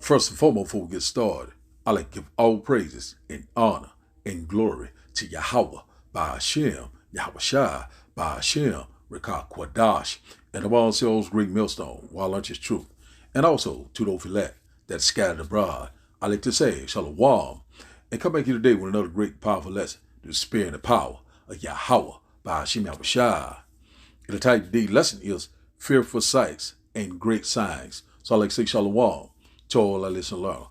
First and foremost, before we get started, I like to give all praises and honor and glory to Yahweh by Hashem, Yahweh Shai by Hashem, Rekah Kwadash, and of all souls, great millstone, while lunch is truth. And also to those elect that scattered abroad, I like to say Shalom, and come back here today with another great powerful lesson to the spirit and the power of Yahweh by Hashem, Yahweh Shai. And the title of the lesson is Fearful Sights and Great Signs. So I like to say Shalom to all our listeners. Learn.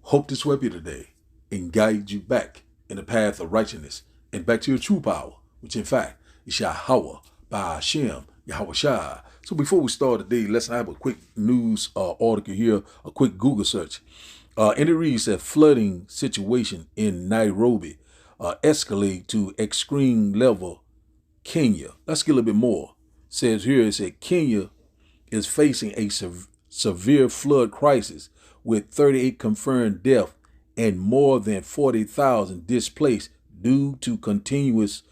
Hope this will help you today and guide you back in the path of righteousness and back to your true power, which in fact is Yahweh by Hashem, Yahweh Shai. So before we start today, let's have a quick news article here, a quick Google search. And it reads that flooding situation in Nairobi escalate to extreme level Kenya. Let's get a little bit more. Says here, it said Kenya is facing a severe flood crisis with 38 confirmed deaths and more than 40,000 displaced due to continuous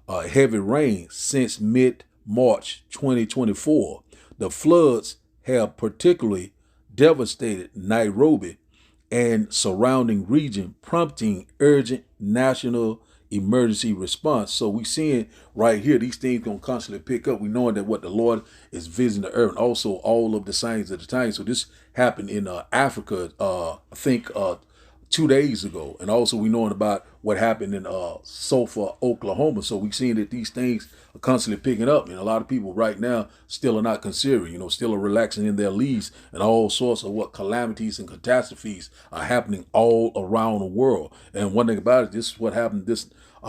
heavy rain since mid-March 2024. The floods have particularly devastated Nairobi and surrounding region, prompting urgent national emergency response. So we seeing right here, these things gonna constantly pick up. We knowing that what the Lord is visiting the earth, and also all of the signs of the times. So this happened in Africa, I think 2 days ago, and also we knowing about what happened in Sulphur, Oklahoma. So we seeing that these things are constantly picking up, and a lot of people right now still are not considering, still are relaxing in their leaves, and all sorts of what calamities and catastrophes are happening all around the world. And one thing about it, this is what happened. This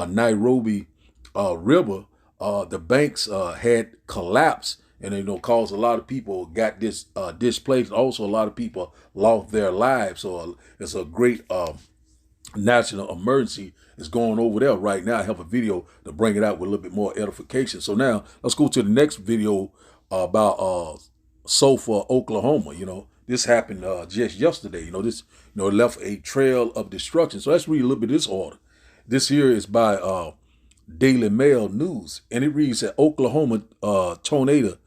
Nairobi river, the banks had collapsed, and caused a lot of people got displaced. Also, a lot of people lost their lives. So it's a great national emergency is going over there right now. I have a video to bring it out with a little bit more edification. So now let's go to the next video about Sulphur, Oklahoma. This happened just yesterday. This left a trail of destruction. So let's read a little bit of this order. This here is by Daily Mail News, and it reads that Oklahoma tornado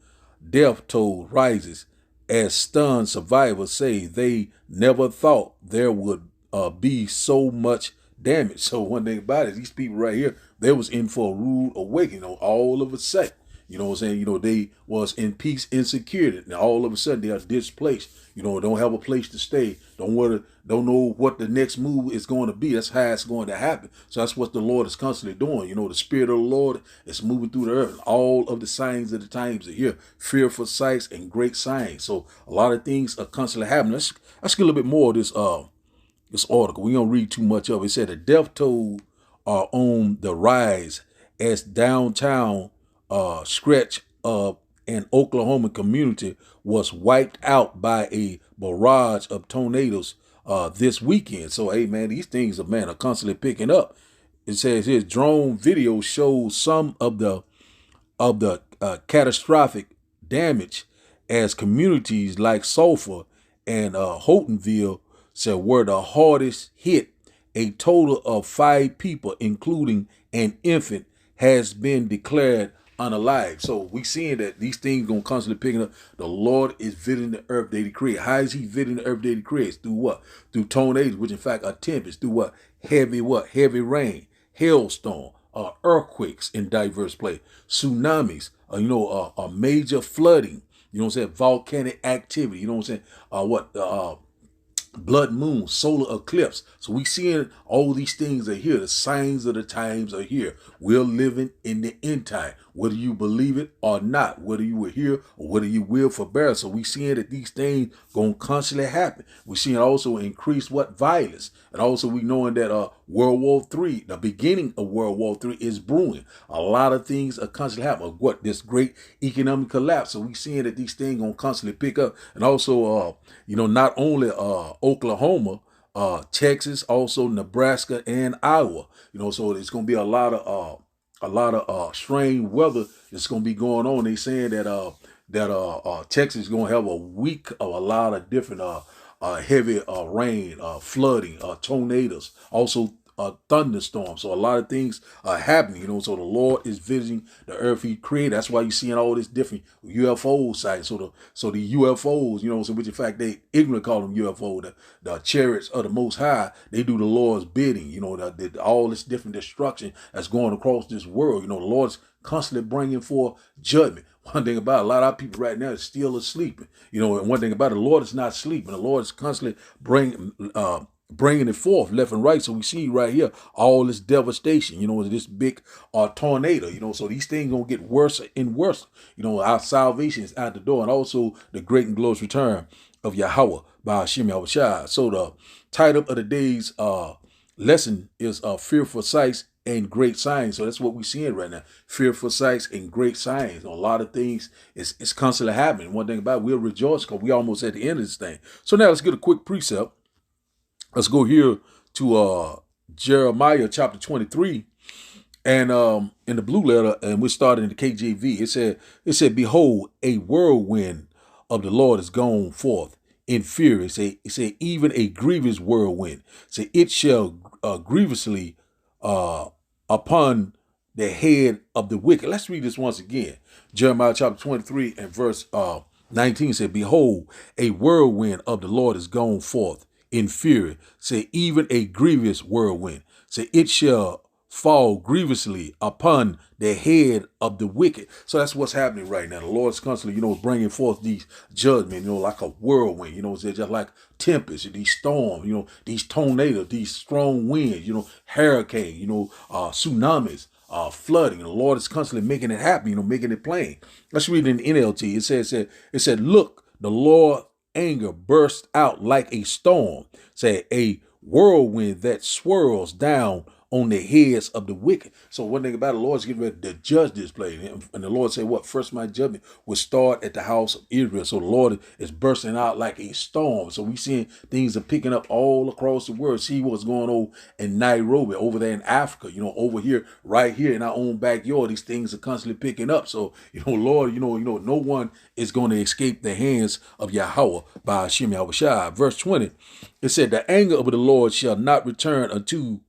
death toll rises as stunned survivors say they never thought there would be so much damage. So one thing about it, these people right here, they was in for a rude awakening. All of a sudden, what I'm saying, they was in peace and security. Now all of a sudden they are displaced. Don't have a place to stay. Don't know what the next move is going to be. That's how it's going to happen. So that's what the Lord is constantly doing. The Spirit of the Lord is moving through the earth. All of the signs of the times are here. Fearful sights and great signs. So a lot of things are constantly happening. Let's get a little bit more of this article. We don't read too much of it. It said the death toll are on the rise as downtown stretch of an Oklahoma community was wiped out by a barrage of tornadoes this weekend. So, hey, man, these things are constantly picking up. It says here, drone video shows some of the catastrophic damage as communities like Sulphur and Holtonville said were the hardest hit. A total of 5 people, including an infant, has been declared unalive. So we seeing that these things gonna constantly picking up. The Lord is visiting the earth that He created. How is He visiting the earth that He creates? Through what? Through tornadoes, which in fact are tempests. Through what? Heavy rain, hailstorm, earthquakes in diverse places, tsunamis. A major flooding. Volcanic activity. Blood moon, solar eclipse. So we seeing all these things are here. The signs of the times are here. We're living in the end time, whether you believe it or not, whether you were here or whether you will forbear. So we seeing that these things gonna constantly happen. We seeing also increased violence, and also we knowing that World War III, the beginning of World War III is brewing. A lot of things are constantly happening. This great economic collapse. So we seeing that these things gonna constantly pick up, and also not only Oklahoma, Texas, also Nebraska and Iowa. So it's gonna be a lot of strange weather that's gonna be going on. They saying that Texas is gonna have a week of a lot of different heavy rain, flooding, tornadoes. Also thunderstorm. So a lot of things are happening, you know. So the Lord is visiting the earth He created. That's why you're seeing all this different UFO sites. So the UFOs, you know, so which in fact they ignorant call them UFO, the chariots of the Most High. They do the Lord's bidding. You know, all this different destruction that's going across this world. You know, the Lord's constantly bringing forth judgment. One thing about it, a lot of people right now is still asleep. You know, and one thing about it, the Lord is not sleeping. The Lord is constantly bringing it forth left and right. So we see right here all this devastation, you know, this big tornado, you know, so these things gonna get worse and worse. You know, our salvation is out the door, and also the great and glorious return of Yahweh by Hashem Yahushua. So the title of today's lesson is Fearful Sights and Great Signs. So that's what we're seeing right now. Fearful sights and great signs. A lot of things is constantly happening. One thing about it, we'll rejoice because we almost at the end of this thing. So now let's get a quick precept. Let's go here to Jeremiah chapter 23. And in the blue letter, and we're starting in the KJV, it said, behold, a whirlwind of the Lord is gone forth in fury. It said, even a grievous whirlwind. Say, it shall grievously upon the head of the wicked. Let's read this once again. Jeremiah chapter 23 and verse 19 said, behold, a whirlwind of the Lord is gone forth in fury. Say, even a grievous whirlwind. Say, it shall fall grievously upon the head of the wicked. So that's what's happening right now. The Lord's constantly, you know, bringing forth these judgment, you know, like a whirlwind, you know, it's just like tempests, these storms, you know, these tornadoes, these strong winds, you know, hurricane, you know, tsunamis, flooding. The Lord is constantly making it happen, you know, making it plain. Let's read it in NLT. It said, look, the Lord anger burst out like a storm, say a whirlwind that swirls down on the heads of the wicked. So one thing about the Lord is getting ready to judge this place. And the Lord said, what? First my judgment will start at the house of Israel. So the Lord is bursting out like a storm. So we seeing things are picking up all across the world. See what's going on in Nairobi, over there in Africa, you know, over here, right here in our own backyard. These things are constantly picking up. So, you know, Lord, you know, no one is going to escape the hands of Yahweh by Hashem Yahushua. Verse 20, it said, the anger of the Lord shall not return unto.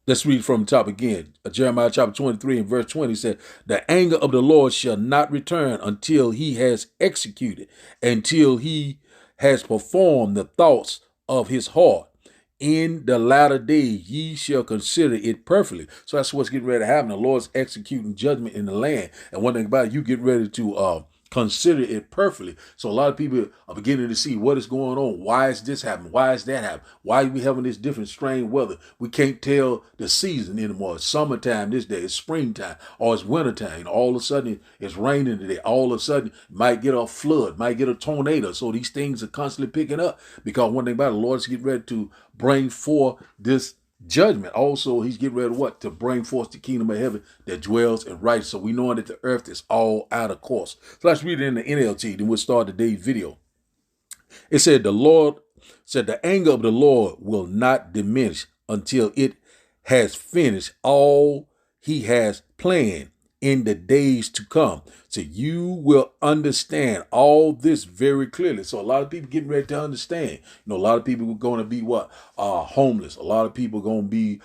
Let's read from the top again. Jeremiah chapter 23 and verse 20 said, the anger of the Lord shall not return until he has executed, until he has performed the thoughts of his heart. In the latter day, ye shall consider it perfectly. So that's what's getting ready to happen. The Lord's executing judgment in the land. And one thing about it, you get ready to consider it perfectly. So a lot of people are beginning to see what is going on. Why is this happening? Why is that happening? Why are we having this different strange weather? We can't tell the season anymore. It's summertime this day. It's springtime or it's wintertime. You know, all of a sudden it's raining today. All of a sudden you might get a flood, might get a tornado. So these things are constantly picking up because one thing about it, the Lord's getting ready to bring forth this judgment. Also, he's getting ready to what? To bring forth the kingdom of heaven that dwells in righteousness. So we know that the earth is all out of course. So let's read it in the NLT. Then we'll start today's video. It said, the anger of the Lord will not diminish until it has finished all he has planned in the days to come. So you will understand all this very clearly. So a lot of people getting ready to understand. You know, a lot of people are going to be what? Homeless. A lot of people are going to be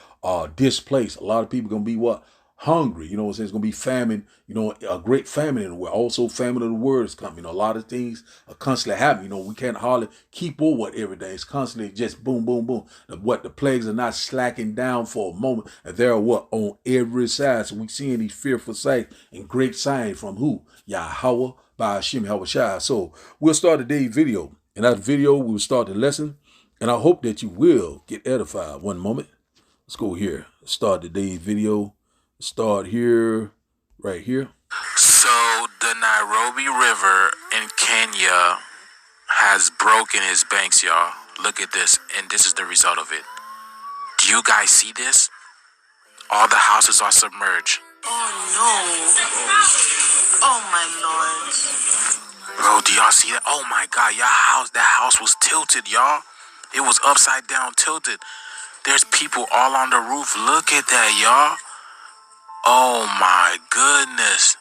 displaced. A lot of people are going to be what? Hungry. You know what I'm saying? It's going to be famine, you know, a great famine in the world. Also famine of the word is coming. You know, a lot of things are constantly happening. You know, we can't hardly keep up with everything. It's constantly just boom, boom, boom. The plagues are not slacking down for a moment. And they're what? On every side. So we seeing these fearful sights and great signs from who? Yahweh by Hashem Yahushua. So we'll start today's video. In that video, we'll start the lesson. And I hope that you will get edified. One moment. Let's go here. Start today's video. Start here, right here. So the Nairobi River in Kenya has broken its banks, y'all. Look at this, and this is the result of it. Do you guys see this? All the houses are submerged. Oh no. Oh my Lord. Bro, do y'all see that? Oh my God, that house was tilted, y'all. It was upside down tilted. There's people all on the roof. Look at that, y'all. Oh my goodness.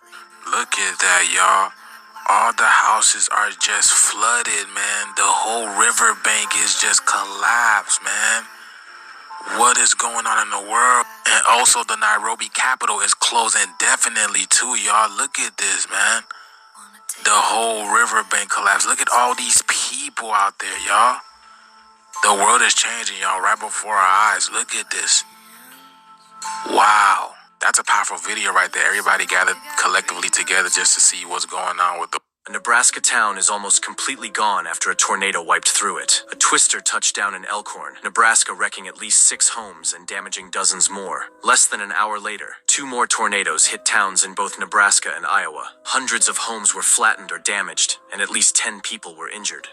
Look at that, y'all. All the houses are just flooded, man. The whole riverbank is just collapsed, man. What is going on in the world? And also the Nairobi capital is closed indefinitely too, y'all. Look at this, man. The whole riverbank collapsed. Look at all these people out there, y'all. The world is changing, y'all, right before our eyes. Look at this. Wow. That's a powerful video right there. Everybody gathered collectively together just to see what's going on with the... A Nebraska town is almost completely gone after a tornado wiped through it. A twister touched down in Elkhorn, Nebraska, wrecking at least 6 homes and damaging dozens more. Less than an hour later, 2 more tornadoes hit towns in both Nebraska and Iowa. Hundreds of homes were flattened or damaged, and at least 10 people were injured.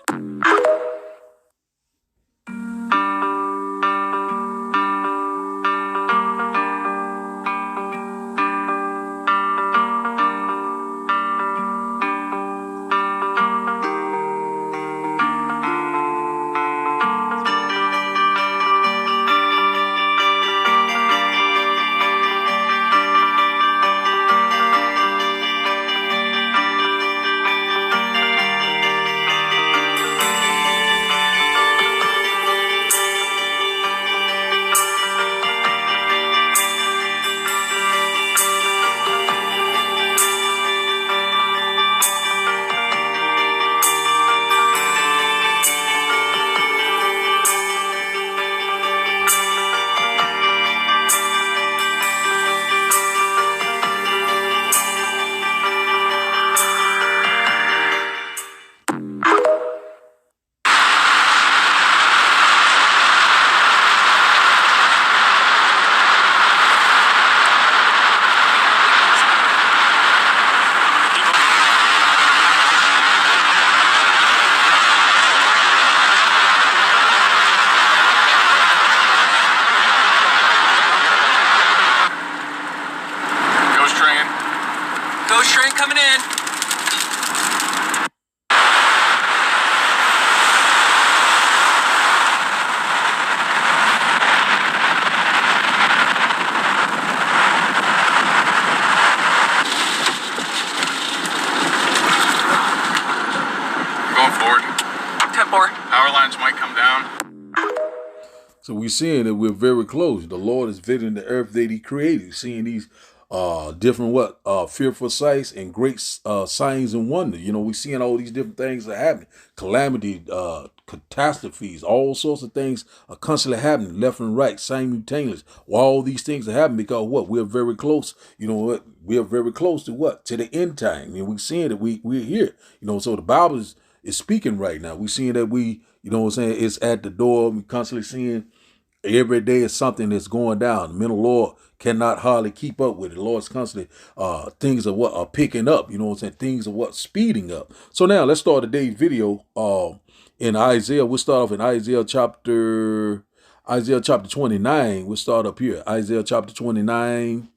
Ghost train coming in. Going forward. 10-4. Power lines might come down. So we're seeing that we're very close. The Lord is visiting the earth that he created, seeing these different fearful sights and great signs and wonders. You know, we're seeing all these different things that happen. Calamity, catastrophes, all sorts of things are constantly happening left and right, simultaneous. Well, all these things are happening because what? We're very close. You know what? We are very close to what? To the end time. And we're seeing that we're here. You know, so the Bible is speaking right now. We're seeing that you know what I'm saying, it's at the door. We're constantly seeing every day is something that's going down. The mental Lord cannot hardly keep up with it. The Lord's constantly, things are picking up. You know what I'm saying? Things are speeding up. So now let's start today's video in Isaiah. We'll start off in Isaiah chapter 29. We'll start up here. Isaiah chapter 29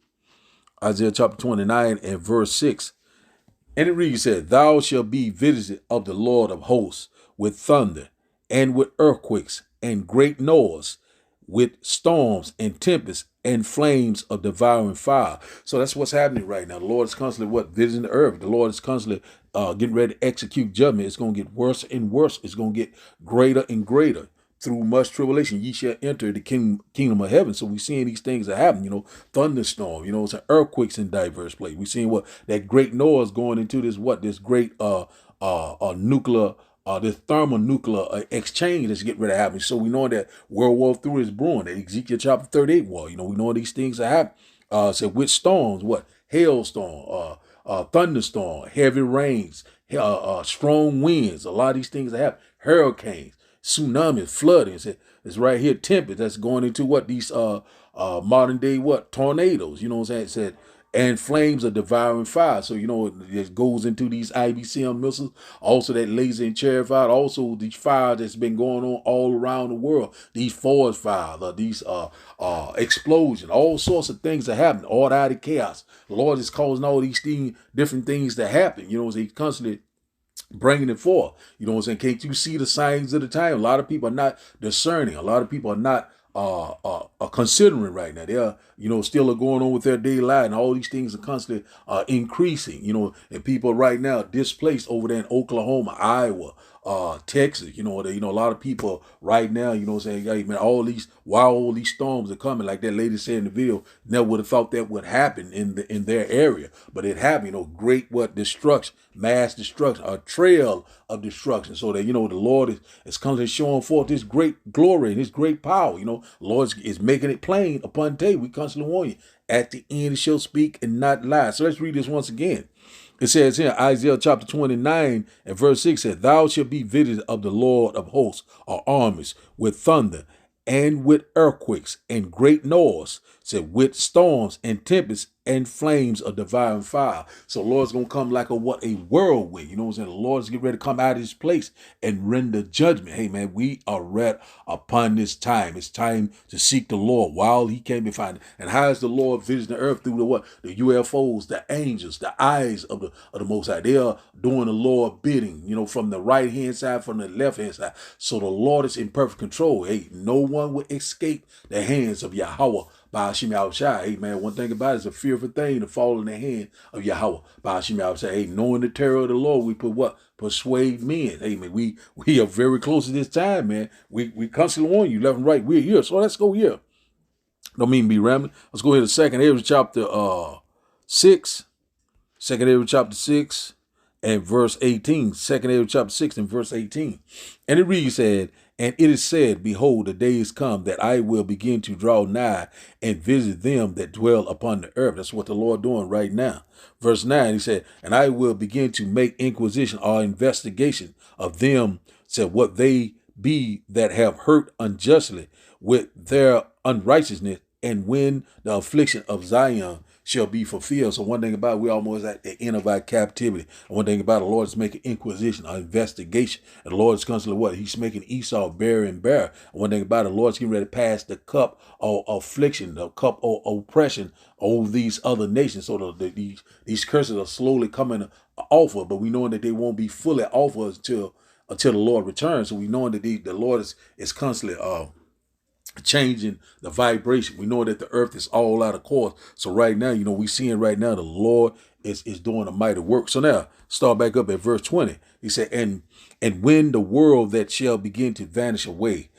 and verse 6. And it reads, said, "Thou shalt be visited of the Lord of hosts with thunder and with earthquakes and great noise, with storms and tempests and flames of devouring fire." So that's what's happening right now. The Lord is constantly visiting the earth. The Lord is constantly getting ready to execute judgment. It's going to get worse and worse. It's going to get greater and greater. Through much tribulation, ye shall enter the kingdom of heaven. So we're seeing these things that happen, you know, thunderstorm, you know, it's earthquakes in diverse places. We're seeing that great noise going into this great nuclear this thermonuclear exchange that's getting ready to happen. So we know that World War III is brewing. That Ezekiel chapter 38 war. You know, we know these things that happen. So with storms, hailstorm, thunderstorm, heavy rains, strong winds. A lot of these things that happen. Hurricanes, tsunamis, flooding. It's right here. Tempest that's going into these modern day tornadoes. You know what I'm saying? It said, and flames of devouring fire. So, you know, it goes into these IBCM missiles. Also that laser and chariot. Also these fires that's been going on all around the world. These forest fires, these explosions, all sorts of things that happen. All out of chaos. The Lord is causing all these different things to happen. You know, he's constantly bringing it forth. You know what I'm saying? Can't you see the signs of the time? A lot of people are not discerning. A lot of people are not considering right now. They're, you know, still are going on with their daily life, and all these things are constantly increasing, you know, and people right now displaced over there in Oklahoma, Iowa, Texas. You know, a lot of people right now, you know what I'm saying, hey, man, all these storms are coming, like that lady said in the video, never would have thought that would happen in their area. But it happened, you know, great destruction, mass destruction, a trail of destruction. So that, you know, the Lord is constantly showing forth his great glory and his great power. You know, the Lord is making it plain upon day. We constantly warn you. At the end, he shall speak and not lie. So let's read this once again. It says here, Isaiah chapter 29 and verse 6 said, thou shalt be visited of the Lord of hosts or armies with thunder and with earthquakes and great noise, said with storms and tempests and flames of devouring fire. So the Lord's going to come like a whirlwind. You know what I'm saying? The Lord's getting ready to come out of his place and render judgment. Hey, man, we are right upon this time. It's time to seek the Lord while he can be found. And how is the Lord visiting the earth through the UFOs, the angels, the eyes of the Most High? They are doing the Lord bidding, you know, from the right-hand side, from the left-hand side. So the Lord is in perfect control. Hey, no one will escape the hands of Yahweh by Hashem Yahushua. Hey, man, one thing about it is a fearful thing to fall in the hand of Yahweh by Hashem Yahushua. Hey, knowing the terror of the Lord, we put what? Persuade men. Hey, man, we are very close to this time, man. We constantly warn you left and right. We're here. So let's go here. Don't mean to be rambling. Let's go here to 2nd Ezra chapter 6. 2nd Ezra chapter 6 and verse 18. 2nd Ezra chapter 6 and verse 18. And it reads, said, and it is said, behold, the days come that I will begin to draw nigh and visit them that dwell upon the earth. That's what the Lord doing right now. Verse 9, he said, and I will begin to make inquisition or investigation of them, said what they be that have hurt unjustly with their unrighteousness, and when the affliction of Zion shall be fulfilled. So one thing about it, we almost at the end of our captivity. And one thing about it, the Lord is making inquisition, or investigation. And the Lord is constantly what? He's making Esau bear and bear. And one thing about it, the Lord's getting ready to pass the cup of affliction, the cup of oppression over these other nations. So these curses are slowly coming off of, but we know that they won't be fully off of until the Lord returns. So we know that the Lord is constantly changing the vibration. We know that the earth is all out of course. So right now, you know, we seeing right now the Lord is doing a mighty work. So now start back up at verse 20. He said, and when the world that shall begin to vanish away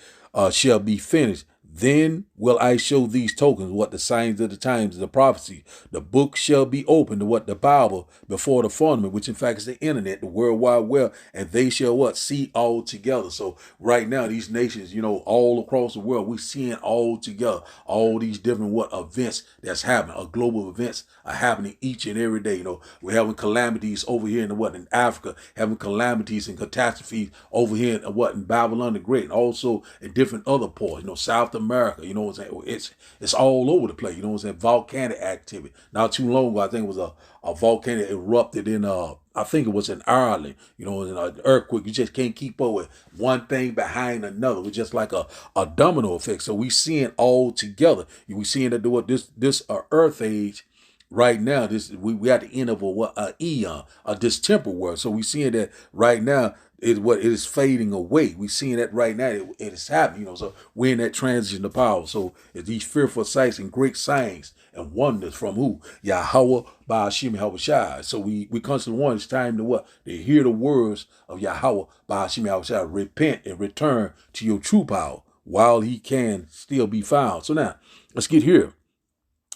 shall be finished, then will I show these tokens, what the signs of the times, the prophecy. The book shall be opened to what the Bible before the firmament, which in fact is the internet, the World Wide Web, and they shall what? See all together. So right now, these nations, you know, all across the world, we're seeing all together, all these different events that's happening, global events are happening each and every day. You know, we're having calamities over here in Africa, having calamities and catastrophes over here in Babylon the Great, and also in different other ports, you know, South America, you know what I'm saying? It's all over the place, you know what I'm saying? Volcanic activity. Not too long ago, I think it was a volcano erupted in I think it was in Ireland, you know, in an earthquake. You just can't keep up with one thing behind another. It's just like a domino effect. So we seeing all together. We seeing that this earth age right now, we at the end of a eon, a distemper world. So we seeing that right now it is fading away. We seeing that right now it is happening. You know, so we're in that transition to power. So it's these fearful sights and great signs and wonders from who? Yahweh by Hashem Yahushua. So we constantly want it's time to what? To hear the words of Yahweh by Hashem Yahushua. Repent and return to your true power while he can still be found. So now let's get here.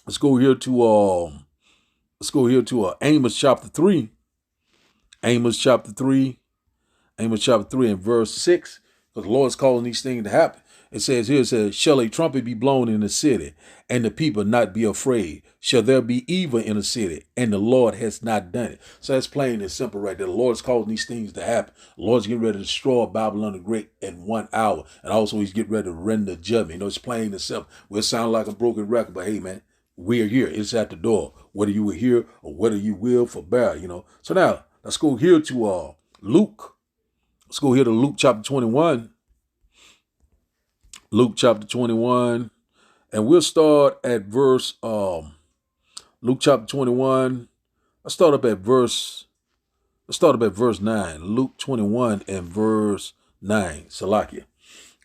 Let's go here to Amos chapter 3. Amos chapter 3 and verse 6. Because the Lord's calling these things to happen. It says here, shall a trumpet be blown in the city, and the people not be afraid? Shall there be evil in the city, and the Lord has not done it? So that's plain and simple right there. The Lord's causing these things to happen. The Lord's getting ready to destroy Babylon the Great in 1 hour. And also he's getting ready to render judgment. You know, it's plain and simple. We'll sound like a broken record, but hey, man, we are here. It's at the door. Whether you will hear or whether you will forbear, you know. So now, let's go here to Luke. Let's go here to Luke chapter 21. Luke chapter 21. And we'll start at verse, Luke chapter 21. Let's start up at verse 9. Luke 21 and verse 9. Salakia.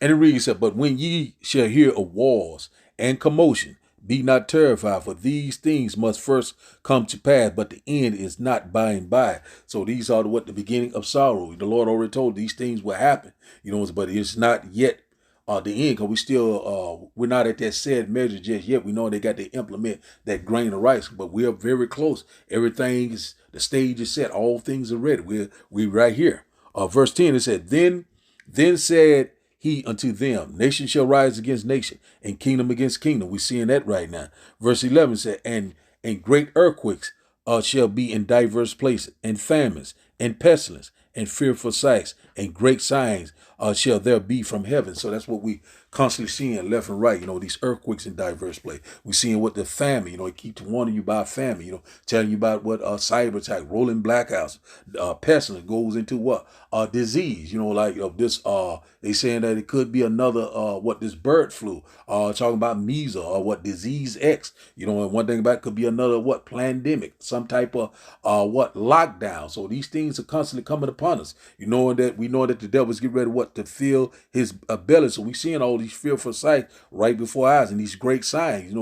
And it reads, but when ye shall hear of wars and commotion, Be not terrified, for these things must first come to pass, but the end is not by and by. So these are what the beginning of sorrow. The Lord already told these things will happen, but it's not yet the end, because we still we're not at that said measure just yet. We know they got to implement that grain of rice, but we are very close. Everything is, the stage is set, all things are ready. We're right here. Verse 10, it said, Then said he unto them, nation shall rise against nation, and kingdom against kingdom. We're seeing that right now. Verse 11 said, and great earthquakes shall be in diverse places, and famines, and pestilence, and fearful sights, and great signs shall there be from heaven. So that's what we constantly seeing left and right, these earthquakes in diverse places. We seeing what the famine, it keeps warning you about famine, telling you about what cyber attack, rolling blackouts, pestilence goes into what? Disease, like this, they saying that it could be another, this bird flu, talking about measles or what disease X, and one thing about it could be another, pandemic, some type of, lockdown. So these things are constantly coming upon us, we know that the devil's getting ready to fill his belly. So we seeing all these fearful sights right before our eyes, and these great signs,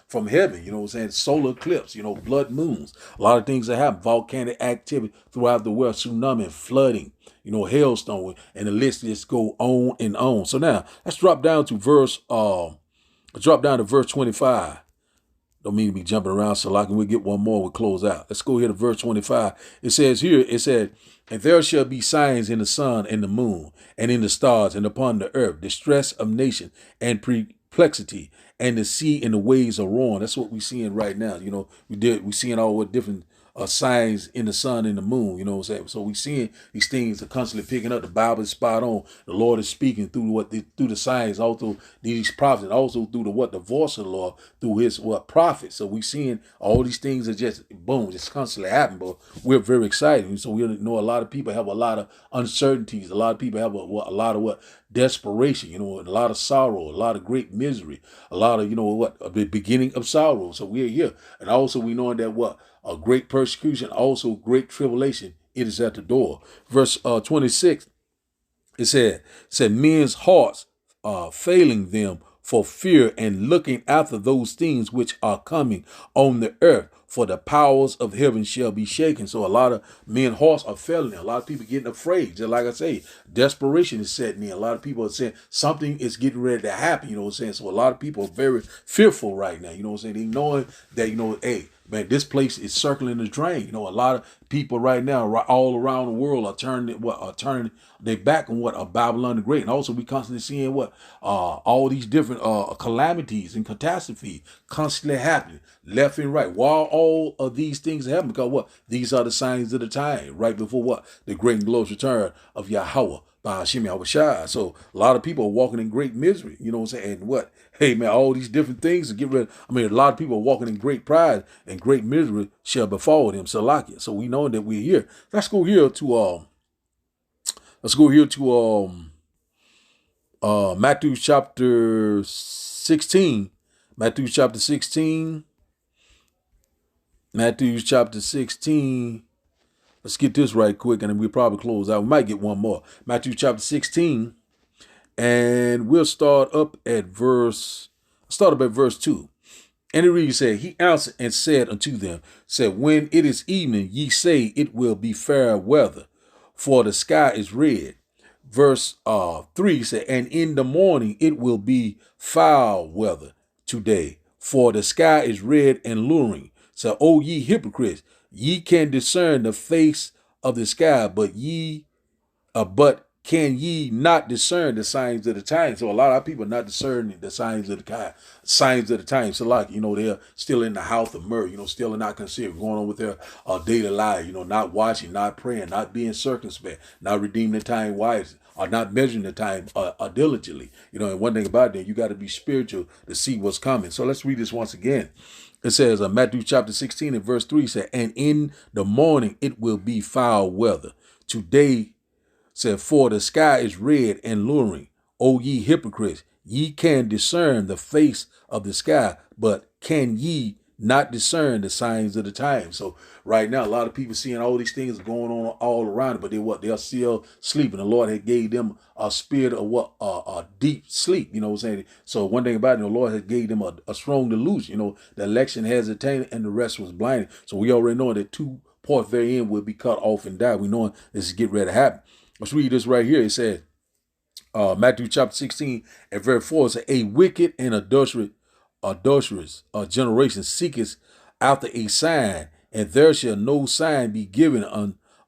from heaven, solar eclipse, blood moons, a lot of things that happen, volcanic activity throughout the world, tsunami, flooding, hailstone, and the list just go on and on. So now let's drop down to verse 25. Don't mean to be jumping around so like, and we'll get one more, we'll close out. Let's go here to verse 25. It said, and there shall be signs in the sun and the moon and in the stars and upon the earth, distress of nation and perplexity, and the sea and the waves are roaring. That's what we're seeing right now. We're seeing all what different signs in the sun and the moon, what I'm saying? So we seeing these things are constantly picking up. The Bible is spot on. The Lord is speaking through through the signs, also these prophets, and also through the voice of the Lord, through his prophets. So we seeing all these things are just just constantly happening. But we're very excited. So we know a lot of people have a lot of uncertainties. A lot of people have a lot of desperation, a lot of sorrow, a lot of great misery, a lot of, the beginning of sorrow. So we're here. And also we know that a great persecution, also great tribulation, it is at the door. Verse 26, it said, men's hearts failing them for fear and looking after those things which are coming on the earth, for the powers of heaven shall be shaken. So a lot of men's hearts are failing them. A lot of people getting afraid. Just like I say, desperation is setting in. A lot of people are saying something is getting ready to happen, So a lot of people are very fearful right now, They knowing that, hey, man, this place is circling the drain. A lot of people right now, all around the world, are turning their back on Babylon the Great. And also we constantly seeing all these different calamities and catastrophes constantly happening left and right. While all of these things happen, because these are the signs of the time, right before the great and glorious return of Yahweh by Hashem Yahushua. So a lot of people are walking in great misery, And hey man, all these different things to get rid of. A lot of people are walking in great pride, and great misery shall befall them. So we know that we're here. Let's go here to Matthew chapter 16. Matthew chapter 16. Let's get this right quick, and then we'll probably close out. We might get one more. Matthew chapter 16. And we'll start up at verse 2. And it reads, he answered and said unto them, when it is evening, ye say it will be fair weather, for the sky is red. Verse 3 said, and in the morning it will be foul weather today, for the sky is red and luring. So, O ye hypocrites, ye can discern the face of the sky, but can ye not discern the signs of the time? So a lot of people are not discerning the signs of the time. So they're still in the house of myrrh, still not considered going on with their daily life, not watching, not praying, not being circumspect, not redeeming the time wisely, or not measuring the time diligently. And one thing about it, you got to be spiritual to see what's coming. So let's read this once again. It says, Matthew chapter 16 and verse 3 said, and in the morning it will be foul weather. Today, for the sky is red and luring. O ye hypocrites, ye can discern the face of the sky, but can ye not discern the signs of the time. So right now, a lot of people seeing all these things going on all around, but they're still sleeping. The Lord had gave them a spirit of a deep sleep. You know what I'm saying? So one thing about it, the Lord had gave them a strong delusion. You know, the election has attained and the rest was blinded. So we already know that 2 parts therein will be cut off and die. We know this is getting ready to happen. Let's read this right here. It says, Matthew chapter 16 and verse 4, it says, a wicked and adulterous generation seeketh after a sign, and there shall no sign be given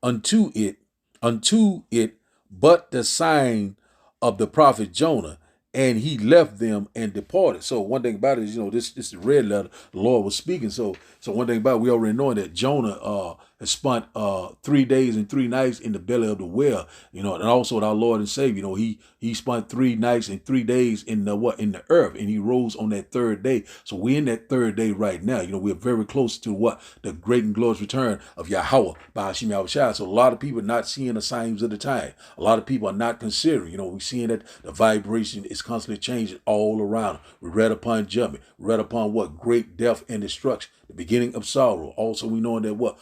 unto it, but the sign of the prophet Jonah. And he left them and departed. So one thing about it is, you know, this is the red letter. The Lord was speaking. So one thing about it, we already know that Jonah has spent 3 days and 3 nights in the belly of the whale. You know, and also our Lord and Savior, you know, he spent 3 nights and 3 days in the earth, and he rose on that 3rd day. So we're in that 3rd day right now. You know, we're very close to the great and glorious return of Yahweh by Hashem Yahushua. So a lot of people are not seeing the signs of the time. A lot of people are not considering. You know, we're seeing that the vibration is constantly changing all around. We read upon judgment. We read upon great death and destruction, the beginning of sorrow. Also, we know that World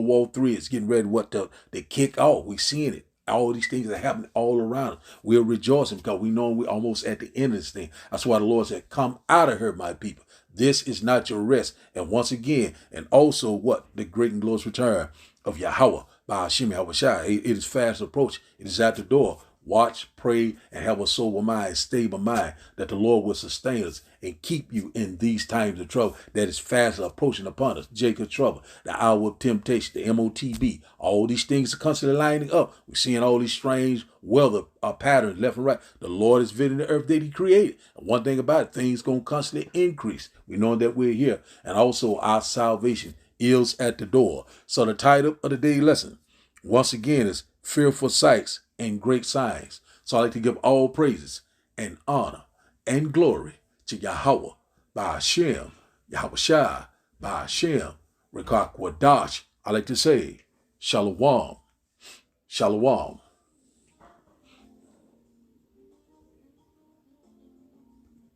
War III is getting ready to kick off. We're seeing it. All these things are happening all around us. We're rejoicing because we know we're almost at the end of this thing. That's why the Lord said, come out of her, my people. This is not your rest. And once again, and also the great and glorious return of Yahweh by Hashem Yahushua. It is fast approaching. It is at the door. Watch, pray, and have a sober mind, stable mind, that the Lord will sustain us and keep you in these times of trouble that is fast approaching upon us. Jacob's trouble, the hour of temptation, the MOTB, all these things are constantly lining up. We're seeing all these strange weather patterns left and right. The Lord is visiting the earth that he created. And one thing about it, things going to constantly increase. We know that we're here. And also our salvation is at the door. So the title of the daily lesson, once again, is Fearful Sights and Great Signs. So I like to give all praises and honor and glory to Yahweh by Hashem, Yahushua by Hashem, Rekak Wadash. I like to say, Shalom, Shalom.